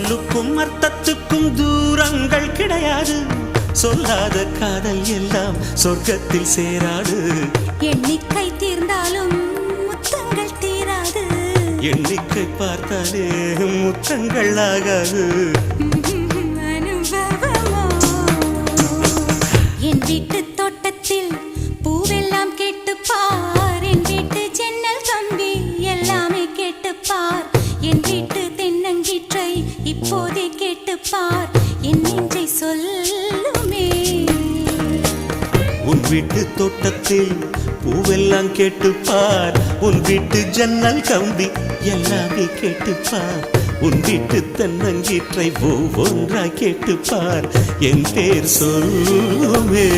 சொல்லுக்கும் அர்த்தத்துக்கும் தூரங்கள் கிடையாது. சொல்லாத காதல் எல்லாம் சொர்க்கத்தில் சேராது. எண்ணிக்கை தீர்ந்தாலும் முத்தங்கள் தீராது. எண்ணிக்கை பார்த்தாலே முத்தங்கள் ஆகாது. அனுபவமோ என் வீட்டு தோட்டத்தில் பூவெல்லாம் கேட்டுப்பார். என் வீட்டு ஜன்னல் கம்பி எல்லாமே கேட்டுப்பார். என் வீட்டு தென்னங்கீற்றை இப்போதே கேட்டுப்பார். என் நெஞ்சை சொல்லுமே. உன் வீட்டு தோட்டத்தில் பூவெல்லாம் கேட்டுப்பார். உன் வீட்டு ஜன்னல் கம்பி எல்லாமே கேட்டுப்பார். உன் வீட்டு தென்னங்கீற்றை ஒவ்வொன்றாய் கேட்டுப்பார். என் பேர் சொல்லுமே.